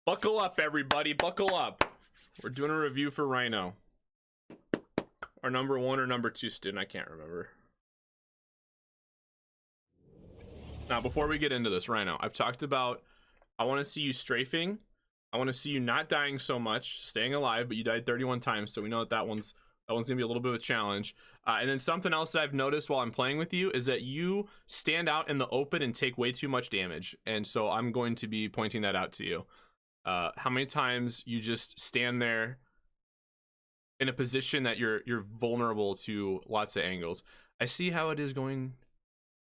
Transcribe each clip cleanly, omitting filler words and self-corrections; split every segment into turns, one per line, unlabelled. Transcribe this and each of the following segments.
Buckle up, everybody. Buckle up. We're doing a review for Rhino. Our number 1 or number 2 student, I can't remember. Now, before we get into this, Rhino, I've talked about, I want to see you strafing. I want to see you not dying so much, staying alive, but you died 31 times, so we know that that one's gonna be a little bit of a challenge. And then something else that I've noticed while I'm playing with you is that you stand out in the open and take way too much damage. And so I'm going to be pointing that out to you. How many times you just stand there in a position that you're vulnerable to lots of angles. I see how it is going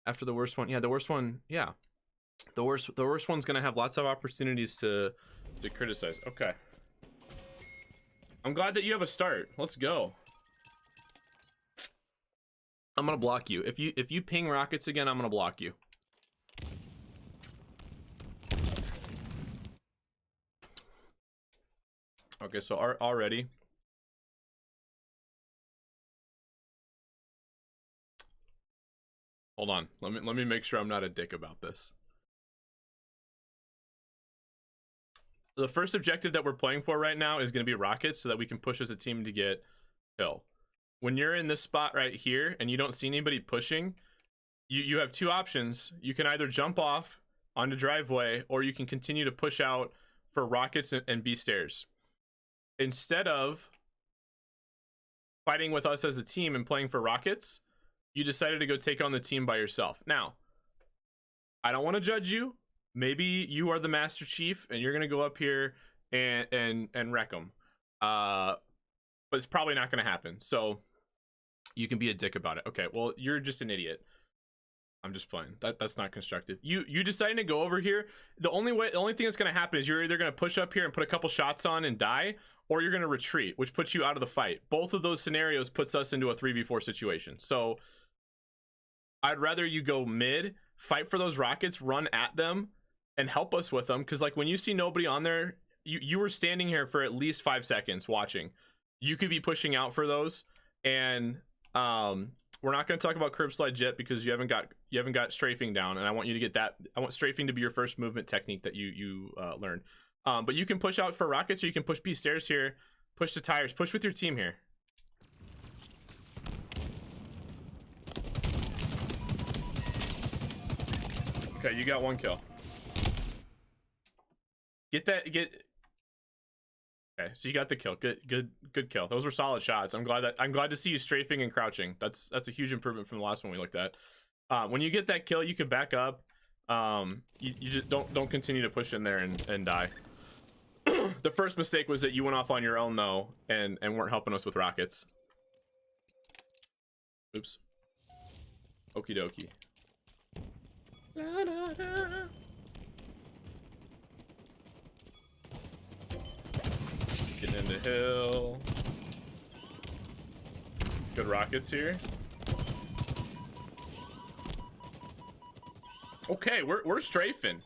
after the worst one. Yeah, the worst one. Yeah, the worst one's gonna have lots of opportunities to criticize. Okay, I'm glad that you have a start. Let's go. I'm gonna block you. If you ping rockets again, I'm gonna block you. Okay, so already. Hold on. Let me make sure I'm not a dick about this. The first objective that we're playing for right now is going to be rockets so that we can push as a team to get kill. When you're in this spot right here and you don't see anybody pushing, you have two options. You can either jump off onto driveway or you can continue to push out for rockets and B stairs. Instead of fighting with us as a team and playing for rockets, you decided to go take on the team by yourself. Now, I don't want to judge you. Maybe you are the Master Chief and you're going to go up here and wreck them. But it's probably not going to happen. So you can be a dick about it. Okay, well, you're just an idiot. I'm just playing. That's not constructive. You deciding to go over here. The only thing that's going to happen is you're either going to push up here and put a couple shots on and die, or you're going to retreat, which puts you out of the fight. Both of those scenarios puts us into a 3v4 situation. So I'd rather you go mid, fight for those rockets, run at them, and help us with them. Because like when you see nobody on there, you were standing here for at least 5 seconds watching. You could be pushing out for those, and we're not going to talk about curb slide yet because you haven't got strafing down, and I want you to get that. I want strafing to be your first movement technique that you learn. But you can push out for rockets, or you can push B stairs here, push the tires, push with your team here. Okay, you got 1 kill. Okay, so you got the kill. Good kill. Those were solid shots. I'm glad to see you strafing and crouching. That's a huge improvement from the last one we looked at. When you get that kill, you can back up. You just don't continue to push in there and die. The first mistake was that you went off on your own though and weren't helping us with rockets. Oops. Okie dokie. Da, da, da. Getting into hill. Good rockets here. Okay, we're strafing.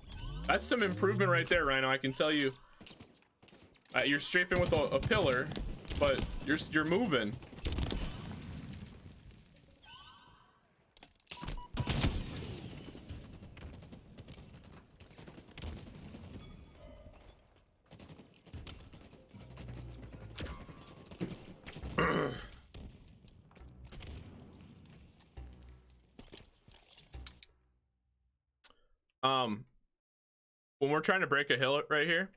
That's some improvement right there, Rhino. I can tell you. You're strafing with a pillar, but you're moving. When we're trying to break a hill right here,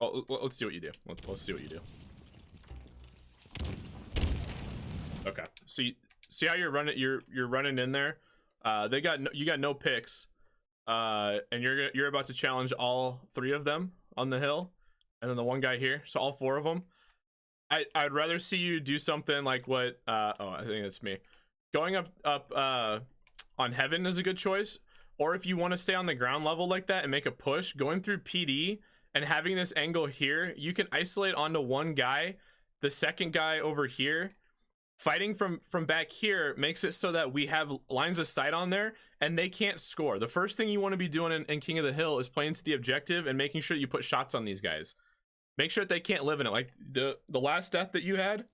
let's see what you do. Let's see what you do. Okay, so see how you're running? You're running in there. You got no picks, and you're about to challenge all 3 of them on the hill, and then the one guy here. So all 4 of them. I'd rather see you do something like what. I think it's me. Going up on heaven is a good choice. Or if you want to stay on the ground level like that and make a push, going through PD and having this angle here, you can isolate onto one guy. The second guy over here, fighting from back here makes it so that we have lines of sight on there and they can't score. The first thing you want to be doing in King of the Hill is playing to the objective and making sure you put shots on these guys. Make sure that they can't live in it. Like the last death that you had.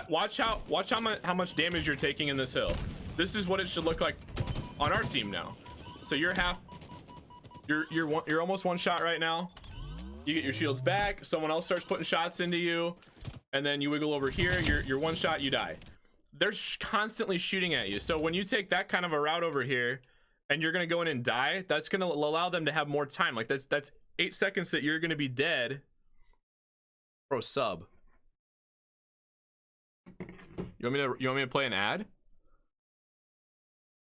Watch how much damage you're taking in this hill. This is what it should look like on our team now. So you're half. You're almost one shot right now. You get your shields back. Someone else starts putting shots into you, and then you wiggle over here. You're one shot. You die. They're constantly shooting at you. So when you take that kind of a route over here, and you're gonna go in and die, that's gonna allow them to have more time. Like that's 8 seconds that you're gonna be dead. Bro, sub. You want me to play an ad?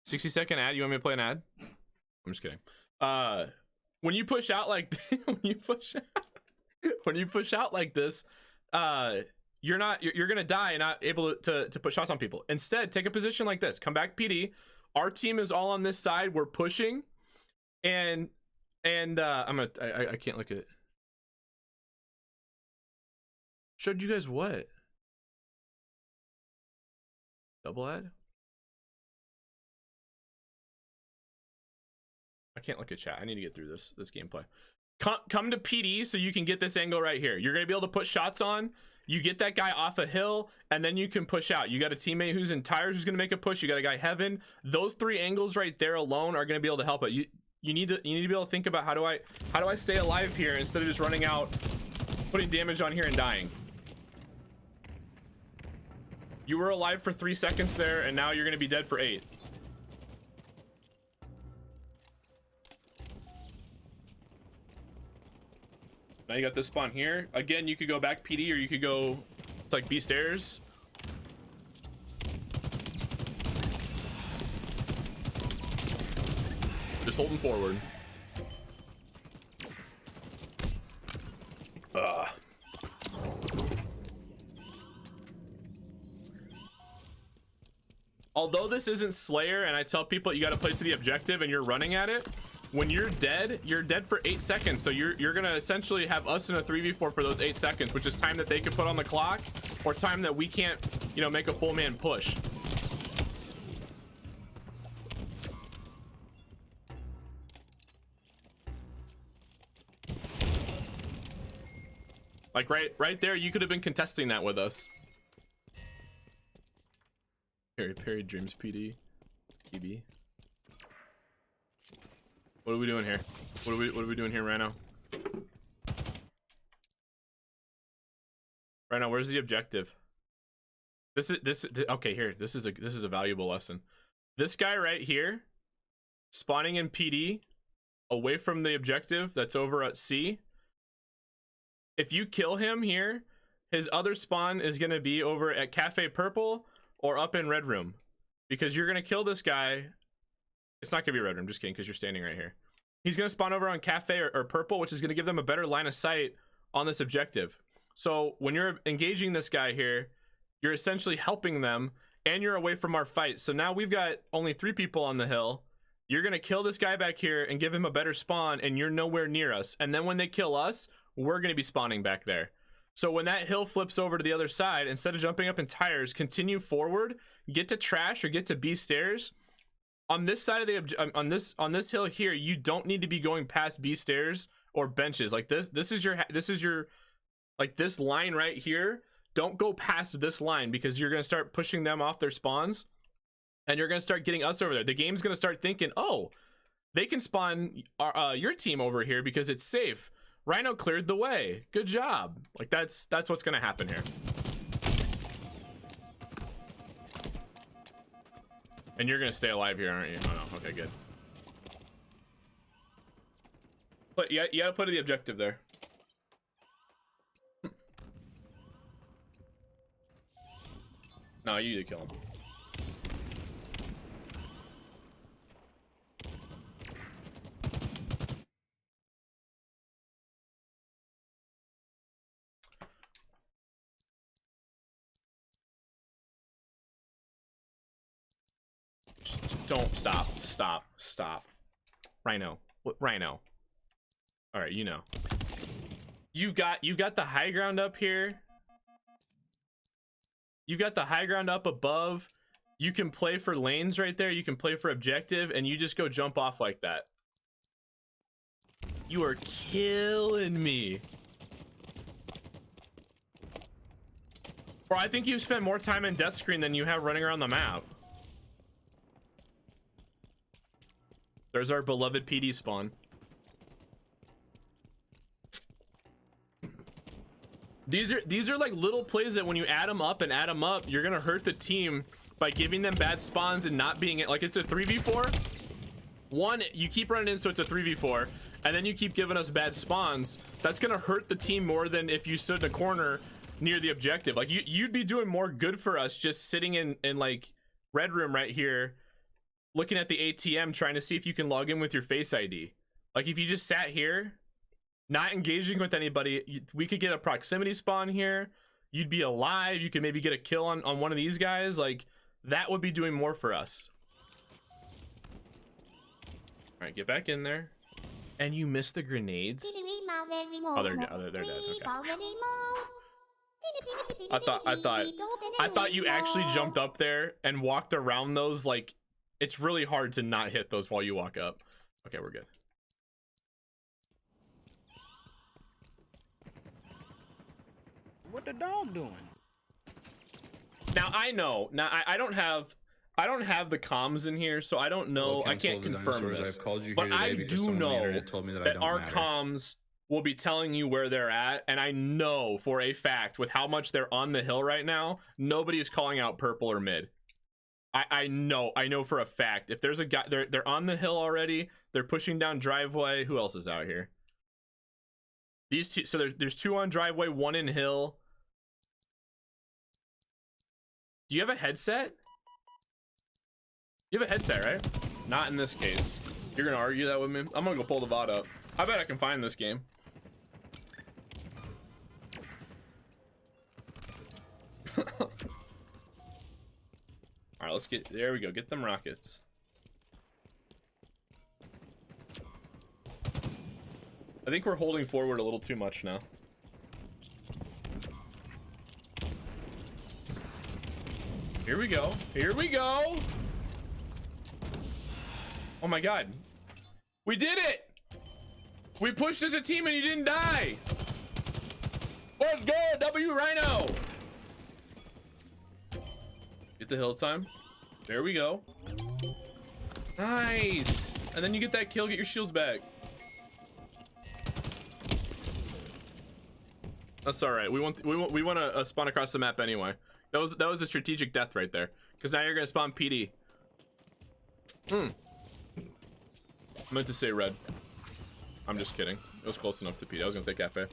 60-second ad. You want me to play an ad? I'm just kidding. When you push out like when you push out like this, you're gonna die and not able to put shots on people. Instead, take a position like this. Come back, PD. Our team is all on this side. We're pushing, and I can't look at it. Showed you guys what? Double ad? I can't look at chat. I need to get through this gameplay. Come to PD so you can get this angle right here. You're gonna be able to put shots on. You get that guy off a hill, and then you can push out. You got a teammate who's in tires who's gonna make a push. You got a guy Heaven. Those 3 angles right there alone are gonna be able to help it. You need to be able to think about how do I stay alive here instead of just running out, putting damage on here and dying. You were alive for 3 seconds there, and now you're gonna be dead for 8. Now you got this spawn here. Again, you could go back PD, or you could go, it's like B stairs. Just holding forward. Although this isn't Slayer, and I tell people you got to play to the objective and you're running at it, when you're dead for 8 seconds. So you're gonna essentially have us in a 3v4 for those 8 seconds, which is time that they could put on the clock, or time that we can't, you know, make a full man push. Like right there, you could have been contesting that with us. Perry Dreams PD. PB. What are we doing here? What are we doing here right now? Right now, where's the objective? Okay, here. This is a valuable lesson. This guy right here, spawning in PD, away from the objective that's over at C. If you kill him here, his other spawn is gonna be over at Cafe Purple or up in Red Room, because you're gonna kill this guy. It's not gonna be Red Room, just kidding, because you're standing right here. He's gonna spawn over on Cafe or Purple, which is gonna give them a better line of sight on this objective. So when you're engaging this guy here, you're essentially helping them, and you're away from our fight. So now we've got only 3 people on the hill. You're gonna kill this guy back here and give him a better spawn, and you're nowhere near us. And then when they kill us, we're gonna be spawning back there. So when that hill flips over to the other side, instead of jumping up in tires, continue forward, get to trash or get to B stairs. On this side of the on this hill here, you don't need to be going past B stairs or benches. Like this is your like this line right here. Don't go past this line, because you're gonna start pushing them off their spawns, and you're gonna start getting us over there. The game's gonna start thinking, oh, they can spawn your team over here because it's safe. Rhino cleared the way. Good job. Like that's what's gonna happen here. And you're gonna stay alive here, aren't you? Oh no. Okay, good. But you gotta put the objective there. No, you need to kill him. Just don't stop. Rhino. What Rhino? All right, you know. You've got the high ground up here. You've got the high ground up above. You can play for lanes right there. You can play for objective, and you just go jump off like that. You are killing me. Bro, I think you've spent more time in death screen than you have running around the map. There's our beloved PD spawn. These are like little plays that when you add them up, you're gonna hurt the team by giving them bad spawns and not being it. Like, it's a 3v4. One, you keep running in, so it's a 3v4, and then you keep giving us bad spawns. That's gonna hurt the team more than if you stood in a corner near the objective. Like, you'd be doing more good for us just sitting in like red room right here, looking at the ATM, trying to see if you can log in with your Face ID. Like, if you just sat here not engaging with anybody, we could get a proximity spawn here, you'd be alive, you could maybe get a kill on one of these guys. Like, that would be doing more for us. All right, get back in there. And you missed the grenades. Oh, they're dead. Okay. I thought you actually jumped up there and walked around those. Like, it's really hard to not hit those while you walk up. Okay, we're good.
What the dog doing?
Now I know. Now I don't have the comms in here, so I don't know. I can't confirm this. But I do know that our comms will be telling you where they're at, and I know for a fact with how much they're on the hill right now, nobody's calling out purple or mid. I know for a fact. If there's a guy, they're on the hill already. They're pushing down driveway. Who else is out here? These two. So there's two on driveway, one in hill. Do you have a headset? You have a headset, right? Not in this case. You're gonna argue that with me? I'm gonna go pull the VOD up. I bet I can find this game. All right, let's get, there we go. Get them rockets. I think we're holding forward a little too much now. Here we go. Here we go. Oh my God. We did it. We pushed as a team and you didn't die. Let's go, BuffRhino. Get the hill time. There we go. Nice. And then you get that kill, get your shields back. That's all right. We want to spawn across the map anyway. That was a strategic death right there. Because now you're gonna spawn PD. I meant to say red. I'm just kidding. It was close enough to PD. I was gonna say cafe.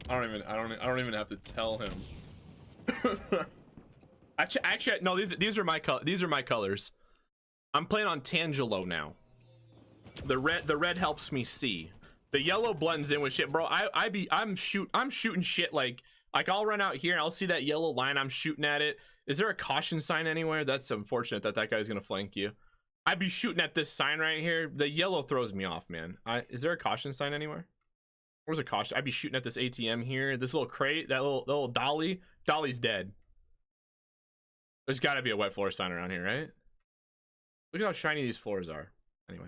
I don't even have to tell him. actually, no. These are my colors. I'm playing on Tangelo now. The red helps me see. The yellow blends in with shit, bro. I'm shooting shit like I'll run out here and I'll see that yellow line. I'm shooting at it. Is there a caution sign anywhere? That's unfortunate that guy's gonna flank you. I'd be shooting at this sign right here. The yellow throws me off, man. Is there a caution sign anywhere? Where's a caution? I'd be shooting at this ATM here. This little crate, that little dolly. Dolly's dead. There's got to be a wet floor sign around here, right? Look at how shiny these floors are. Anyway.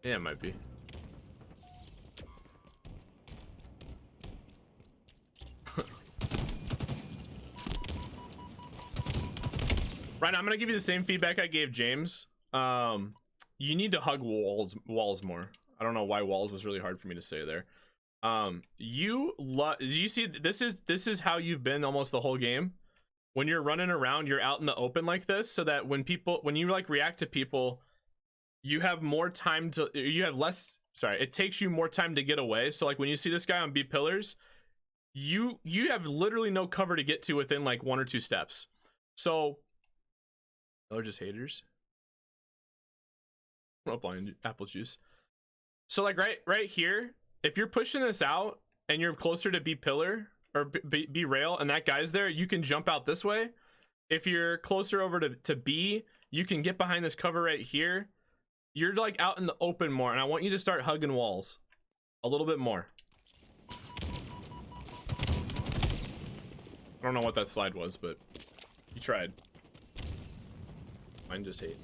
Yeah, it might be. Right, I'm gonna give you the same feedback I gave James. You need to hug walls more. I don't know why walls was really hard for me to say there. You see, this is how you've been almost the whole game. When you're running around, you're out in the open like this, so that when you like react to people, you have more time to, it takes you more time to get away. So like when you see this guy on B pillars, you have literally no cover to get to within like 1 or 2 steps. So they're just haters. Well, blind apple juice. So like right here, if you're pushing this out and you're closer to B pillar or B rail and that guy's there, you can jump out this way. If you're closer over to B, you can get behind this cover right here. You're like out in the open more, and I want you to start hugging walls. A little bit more. I don't know what that slide was, but you tried. Mine just hate.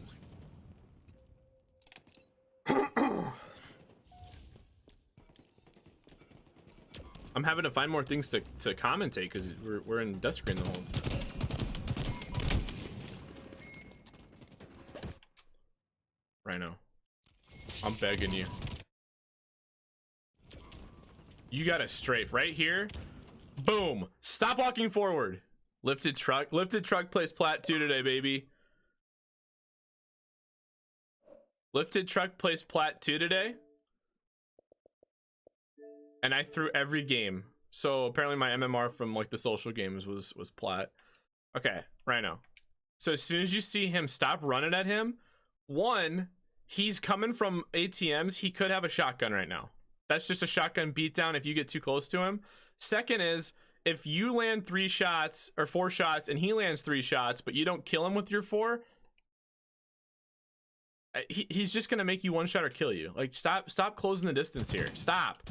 I'm having to find more things to commentate because we're in death screen the whole. Rhino, I'm begging you. You got a strafe right here. Boom. Stop walking forward. Lifted truck plays plat 2 today, baby. Lifted truck plays plat 2 today. And I threw every game. So apparently my MMR from like the social games was plat. Okay, Rhino. So as soon as you see him, stop running at him. One, he's coming from ATMs. He could have a shotgun right now. That's just a shotgun beatdown if you get too close to him. Second is, if you land 3 shots or 4 shots and he lands 3 shots, but you don't kill him with your 4, he's just gonna make you one shot or kill you. Like, stop closing the distance here. Stop.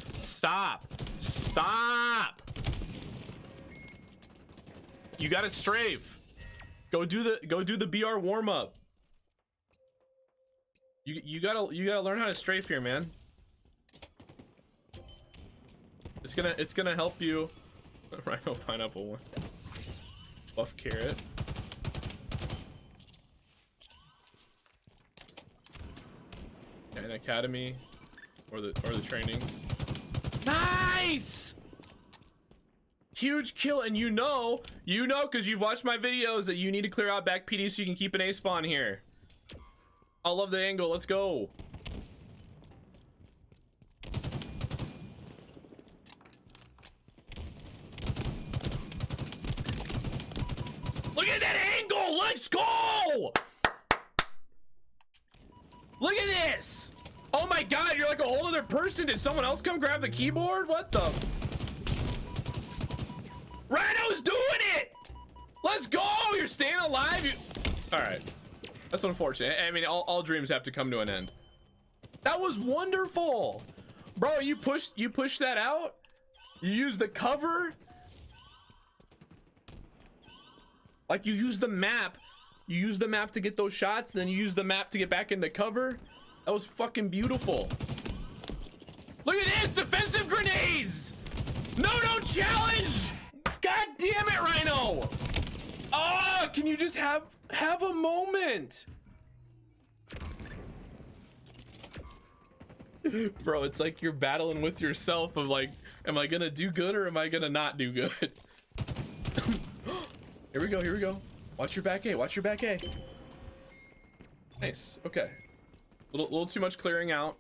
You gotta strafe. Go do the BR warm up. You gotta learn how to strafe here, man. It's gonna help you. Rhino pineapple 1. Buff carrot. An academy or the trainings. Nice! Huge kill, and you know because you've watched my videos that you need to clear out back PD so you can keep an A spawn here. I love the angle. Let's go. Look at that angle! Let's go! Look at this! Oh my god, you're like a whole other person. Did someone else come grab the keyboard? What the? Rhino's doing it! Let's go! You're staying alive. Alright. That's unfortunate. I mean, all dreams have to come to an end. That was wonderful! Bro, you pushed that out? You used the cover? Like, you used the map. You used the map to get those shots, and then you used the map to get back into cover. That was fucking beautiful. Look at this, defensive grenades! No challenge! God damn it, Rhino! Oh, can you just have a moment? Bro, it's like you're battling with yourself of like, am I gonna do good or am I gonna not do good? Here we go. Watch your back A, Nice, okay. Little too much clearing out.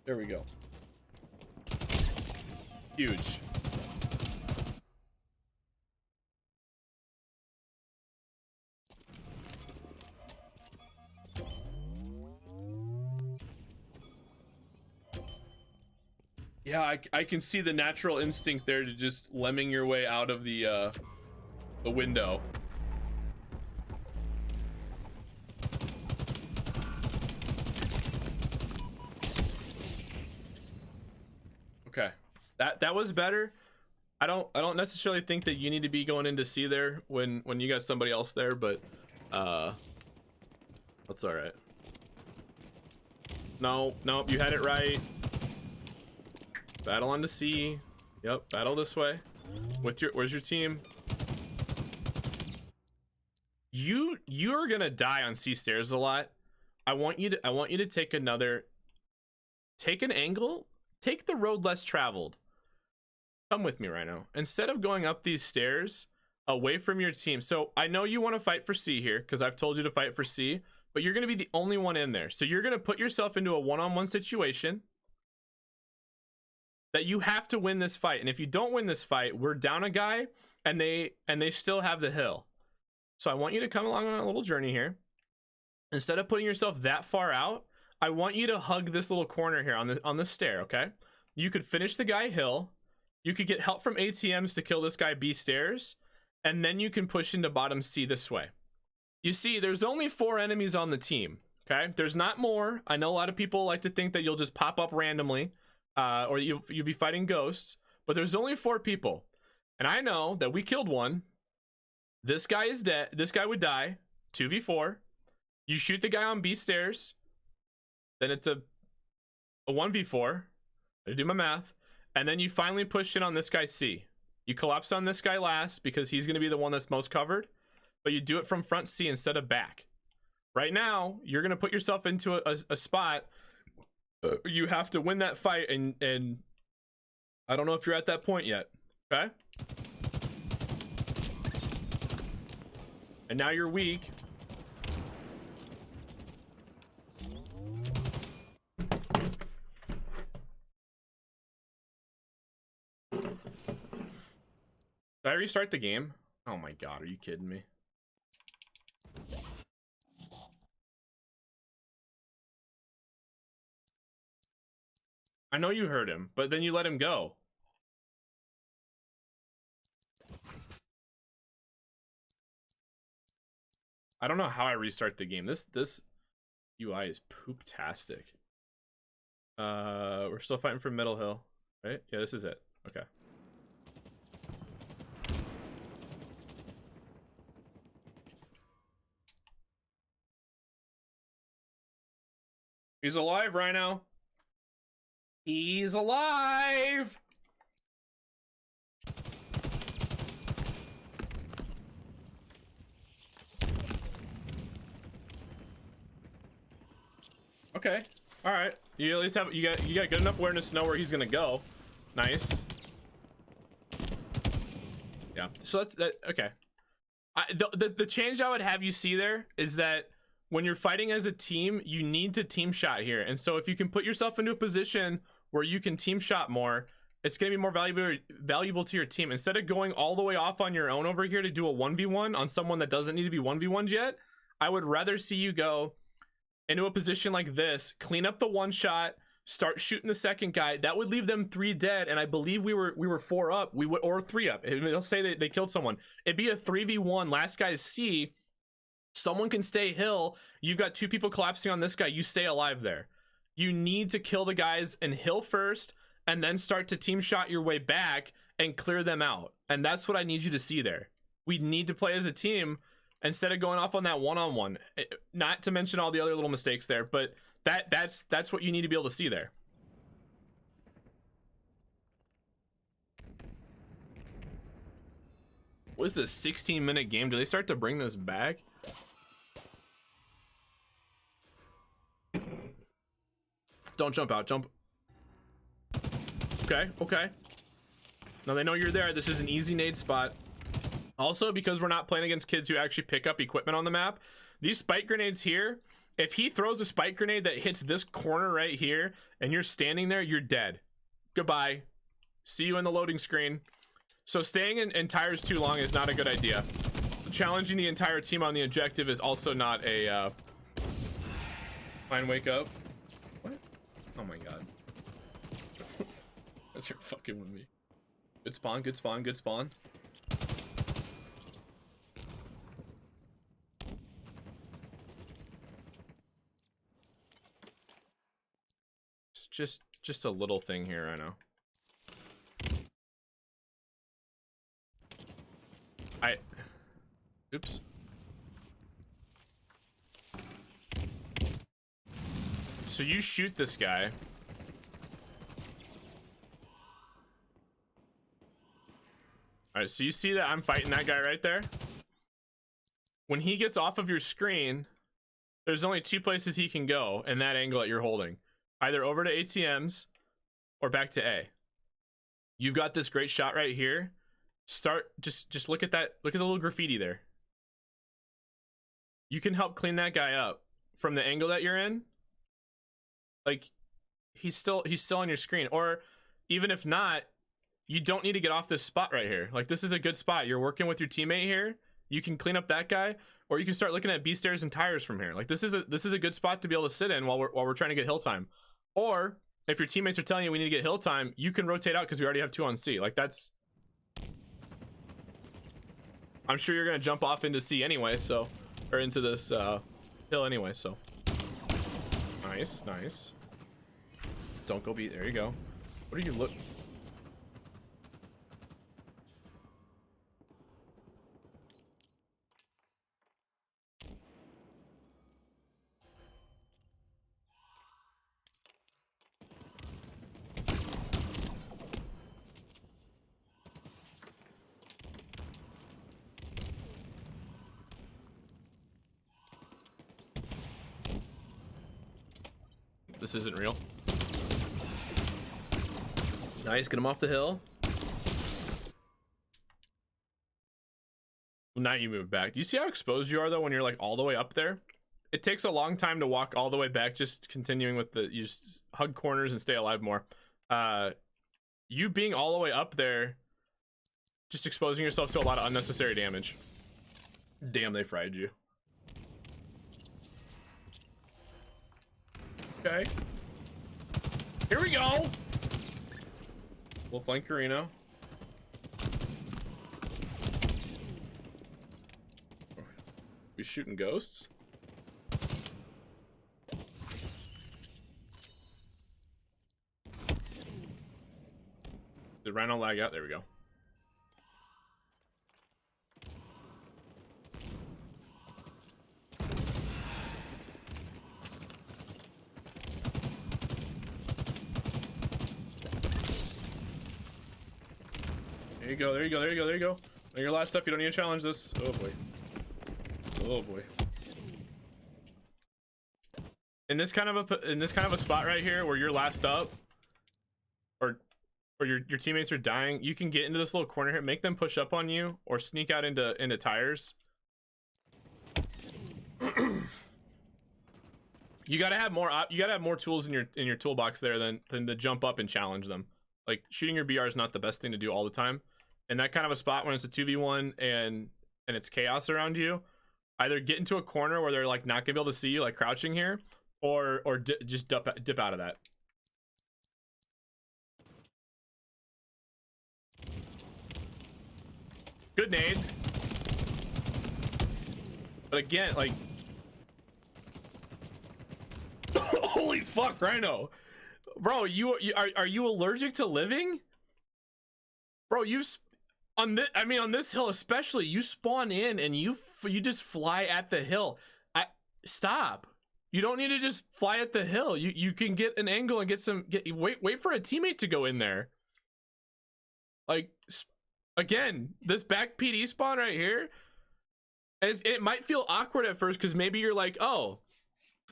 There we go. Huge. Yeah, I can see the natural instinct there to just lemming your way out of the window. Okay, that was better. I don't necessarily think that you need to be going into C there when you got somebody else there, but that's all right. Nope, you had it right. Battle onto C. Yep, battle this way. Where's your team? You're gonna die on C stairs a lot. I want you to take an angle. Take the road less traveled. Come with me, Rhino. Instead of going up these stairs away from your team. So I know you want to fight for C here because I've told you to fight for C, but you're gonna be the only one in there. So you're gonna put yourself into a one-on-one situation that you have to win this fight. And if you don't win this fight, we're down a guy and they still have the hill. So I want you to come along on a little journey here. Instead of putting yourself that far out, I want you to hug this little corner here on this stair, okay? You could finish the guy hill. You could get help from ATMs to kill this guy B stairs. And then you can push into bottom C this way. You see, there's only 4 enemies on the team, Okay, there's not more. I know a lot of people like to think that you'll just pop up randomly, or you'll be fighting ghosts, but there's only 4 people. And I know that we killed one. This guy is dead. This guy would die. 2v4. You shoot the guy on B stairs. Then it's a 1v4. I do my math. And then you finally push in on this guy C. You collapse on this guy last because he's going to be the one that's most covered. But you do it from front C instead of back. Right now, you're going to put yourself into a spot. You have to win that fight. And I don't know if you're at that point yet. Okay? And now you're weak. Did I restart the game? Oh my god, are you kidding me? I know you heard him, but then you let him go. I don't know how I restart the game. This UI is poop-tastic. We're still fighting for Middle Hill, right? Yeah, this is it. Okay. He's alive, Rhino. He's alive. Okay. All right. You at least have you got good enough awareness to know where he's gonna go. Nice. Yeah. So that's that. Okay. The change I would have you see there is that when you're fighting as a team, you need to team shot here. And so if you can put yourself into a position where you can team shot more, it's going to be more valuable to your team. Instead of going all the way off on your own over here to do a 1v1 on someone that doesn't need to be 1v1'd yet, I would rather see you go into a position like this, clean up the one shot, start shooting the second guy. That would leave them 3 dead, and I believe we were 4 up. We would, or 3 up. They'll say they killed someone. It'd be a 3v1. Last guy is C. Someone can stay hill. You've got 2 people collapsing on this guy. You stay alive there. You need to kill the guys in hill first, and then start to team shot your way back and clear them out. And that's what I need you to see there. We need to play as a team instead of going off on that one-on-one. Not to mention all the other little mistakes there, but that's what you need to be able to see there. What is this 16-minute game? Do they start to bring this back? Don't jump out. Jump. Okay. Okay. Now they know you're there. This is an easy nade spot. Also, because we're not playing against kids who actually pick up equipment on the map, these spike grenades here, if he throws a spike grenade that hits this corner right here and you're standing there, you're dead. Goodbye. See you in the loading screen. So staying in tires too long is not a good idea. Challenging the entire team on the objective is also not a fine. Wake up. What? Oh my god. That's you're fucking with me. Good spawn, good spawn, good spawn. It's just a little thing here, I know. Oops. So you shoot this guy. All right, so you see that I'm fighting that guy right there? When he gets off of your screen, there's only 2 places he can go in that angle that you're holding. Either over to ATMs or back to A. You've got this great shot right here. Just look at that. Look at the little graffiti there. You can help clean that guy up from the angle that you're in. Like, he's still on your screen. Or even if not, you don't need to get off this spot right here. Like, this is a good spot. You're working with your teammate here. You can clean up that guy, or you can start looking at B stairs and tires from here. Like, this is a good spot to be able to sit in while we're trying to get hill time. Or if your teammates are telling you we need to get hill time, you can rotate out because we already have 2 on C. Like, that's. I'm sure you're gonna jump off into C anyway, so. Or into this hill anyway, so Nice, nice. Don't go beat. There you go. What are you look? This isn't real. Nice, get him off the hill. Well, now you move back. Do you see how exposed you are though when you're like all the way up there? It takes a long time to walk all the way back, just continuing with the, you just hug corners and stay alive more. You being all the way up there, just exposing yourself to a lot of unnecessary damage. Damn, they fried you. Okay. Here we go. We'll flank KoTH. We shooting ghosts? Did Rhino lag out? There we go. There you go, there you go, there you go, there you go. On your last step, you don't need to challenge this. Oh boy. Oh boy. In this kind of a spot right here where you're last up, or your teammates are dying, you can get into this little corner here, make them push up on you, or sneak out into tires. You gotta have more tools in your toolbox there than to jump up and challenge them. Like shooting your BR is not the best thing to do all the time. In that kind of a spot when it's a 2v1 and it's chaos around you, either get into a corner where they're like not gonna be able to see you, like crouching here, or just dip out of that. Good nade. But again, like, holy fuck, Rhino, bro, are you allergic to living, bro? On this hill especially, you spawn in and you just fly at the hill. Stop. You don't need to just fly at the hill. You can get an angle and wait for a teammate to go in there. Like, again, this back PD spawn right here, it might feel awkward at first because maybe you're like, oh,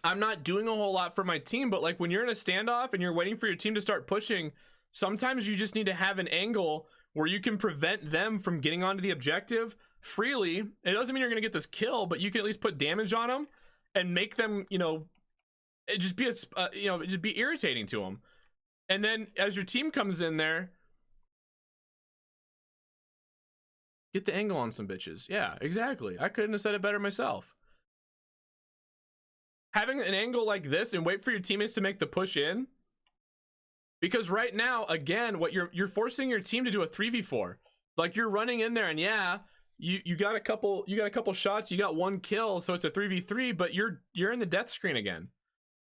I'm not doing a whole lot for my team, but like when you're in a standoff and you're waiting for your team to start pushing, sometimes you just need to have an angle where you can prevent them from getting onto the objective freely. It doesn't mean you're gonna get this kill, but you can at least put damage on them and make them, just be irritating to them. And then as your team comes in there, get the angle on some bitches. Yeah, exactly. I couldn't have said it better myself. Having an angle like this and wait for your teammates to make the push in, because right now, again, what you're forcing your team to do a 3v4. Like you're running in there and yeah, you got a couple shots, you got one kill, so it's a 3v3, but you're in the death screen again.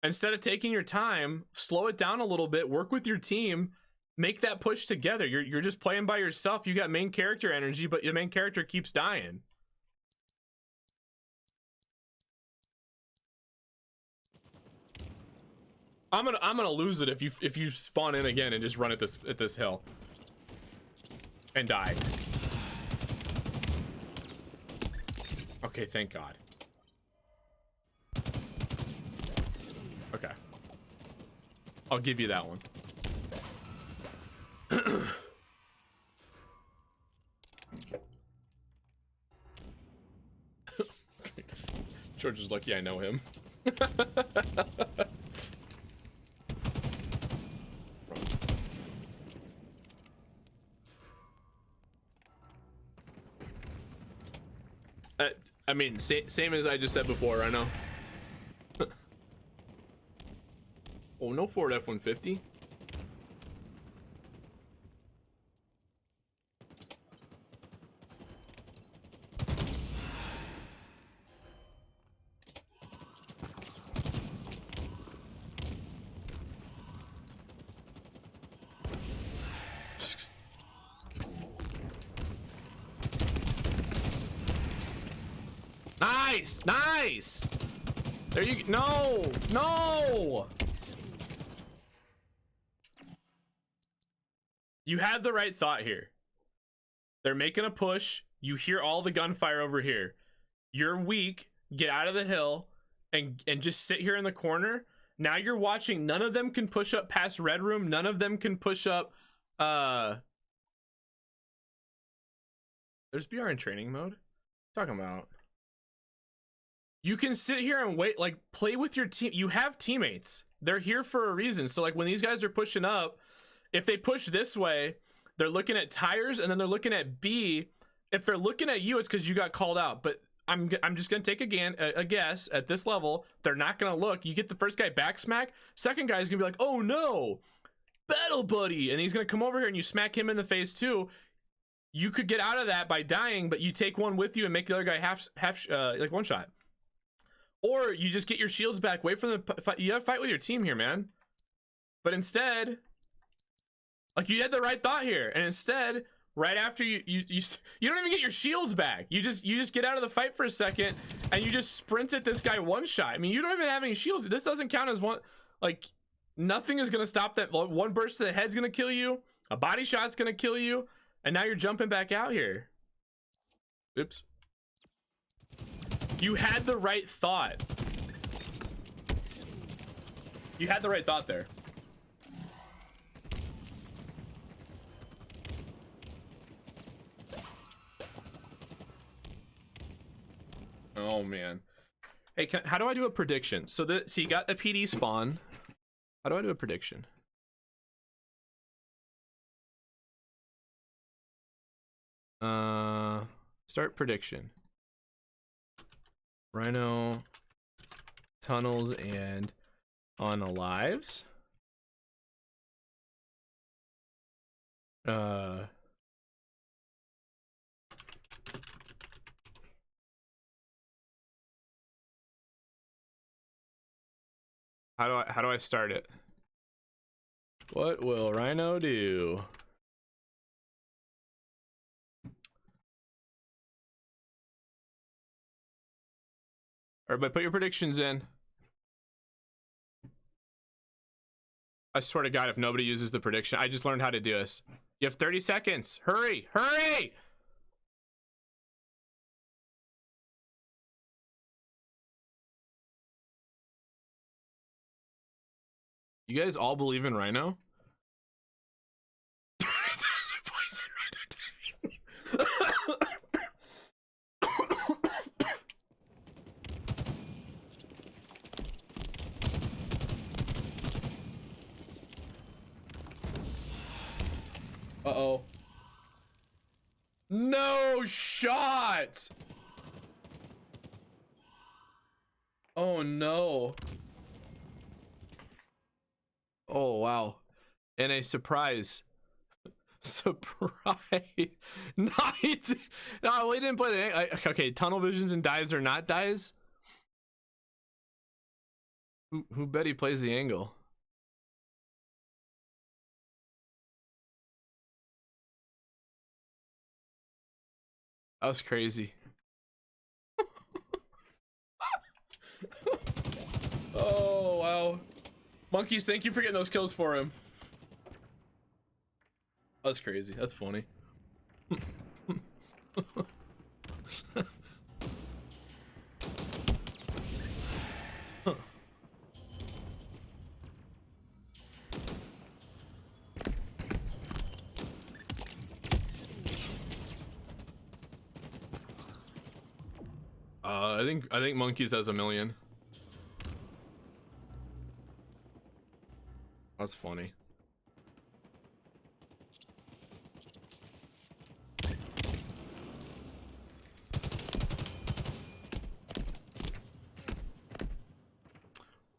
Instead of taking your time, slow it down a little bit, work with your team, make that push together. You're just playing by yourself. You got main character energy, but your main character keeps dying. I'm gonna lose it if you spawn in again and just run at this hill and die. Okay, thank God. Okay, I'll give you that one. George is lucky I know him. I mean, same as I just said before, I know. Oh, no Ford F-150. Nice, nice. There you go. No. You have the right thought here. They're making a push. You hear all the gunfire over here. You're weak. Get out of the hill and just sit here in the corner. Now you're watching. None of them can push up past red room. None of them can push up. There's BR in training mode. Talking about. You can sit here and wait, like play with your team. You have teammates. They're here for a reason. So like when these guys are pushing up, if they push this way, they're looking at tires and then they're looking at B. If they're looking at you, it's because you got called out. But I'm just gonna take a guess at this level. They're not gonna look. You get the first guy back smack. Second guy is gonna be like, oh no, battle buddy, and he's gonna come over here and you smack him in the face too. You could get out of that by dying, but you take one with you and make the other guy half like one shot. Or you just get your shields back. Wait for the fight. You gotta fight with your team here, man. But instead, like you had the right thought here, and instead, right after you don't even get your shields back. You just get out of the fight for a second, and you just sprint at this guy one shot. I mean, you don't even have any shields. This doesn't count as one. Like nothing is gonna stop that. One burst to the head's gonna kill you. A body shot's gonna kill you, and now you're jumping back out here. Oops. You had the right thought. You had the right thought there. Oh man. Hey, how do I do a prediction? So you got a PD spawn. How do I do a prediction? Start prediction. Rhino, tunnels, and unalives. How do I start it? What will Rhino do? Everybody put your predictions in. I swear to God, if nobody uses the prediction, I just learned how to do this. You have 30 seconds. Hurry, hurry! You guys all believe in Rhino? 30,000 points on Rhino. Uh-oh. No shot! Oh no. Oh wow. And a surprise. Surprise. No, no, we didn't play the okay, tunnel visions and dives are not dives. Who bet he plays the angle? That was crazy. Oh wow. Monkeys, thank you for getting those kills for him. That's crazy. That's funny. I think Monkeys has 1 million. That's funny.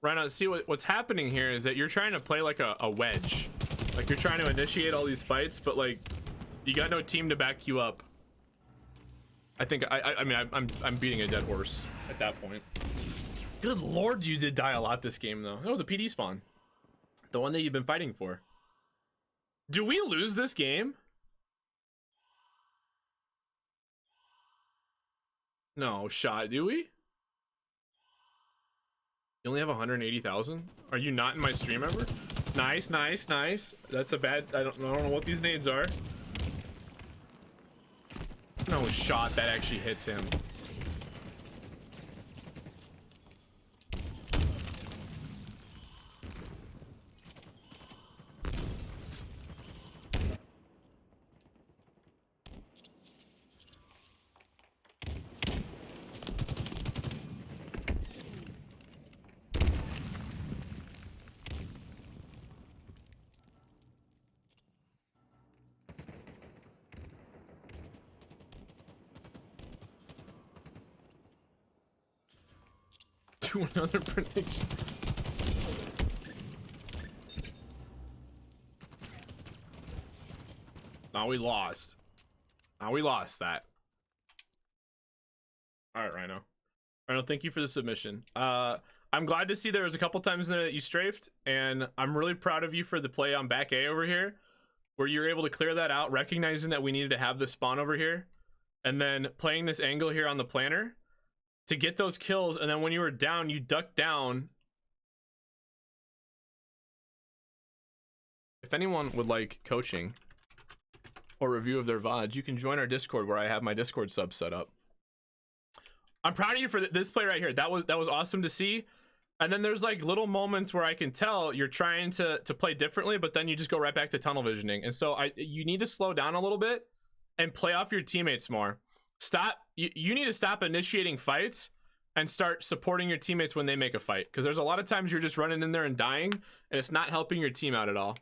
Rhino, see what's happening here is that you're trying to play like a wedge. Like you're trying to initiate all these fights, but like you got no team to back you up. I think I mean I'm beating a dead horse at that point. Good lord, you did die a lot this game though. Oh, the PD spawn. The one that you've been fighting for. Do we lose this game? No shot, do we? You only have 180,000? Are you not in my stream ever? Nice, nice, nice. That's a bad, I don't know what these nades are. No shot that actually hits him. Do another prediction. Now we lost. Now we lost that. All right, Rhino. Rhino, thank you for the submission. I'm glad to see there was a couple times in there that you strafed, and I'm really proud of you for the play on back A over here, where you're able to clear that out, recognizing that we needed to have this spawn over here, and then playing this angle here on the planner to get those kills, and then when you were down, you ducked down. If anyone would like coaching or review of their VODs, you can join our Discord where I have my Discord sub set up. I'm proud of you for this play right here. That was awesome to see. And then there's like little moments where I can tell you're trying to play differently, but then you just go right back to tunnel visioning. And so you need to slow down a little bit and play off your teammates more. You need to stop initiating fights and start supporting your teammates when they make a fight, because there's a lot of times you're just running in there and dying, and it's not helping your team out at all.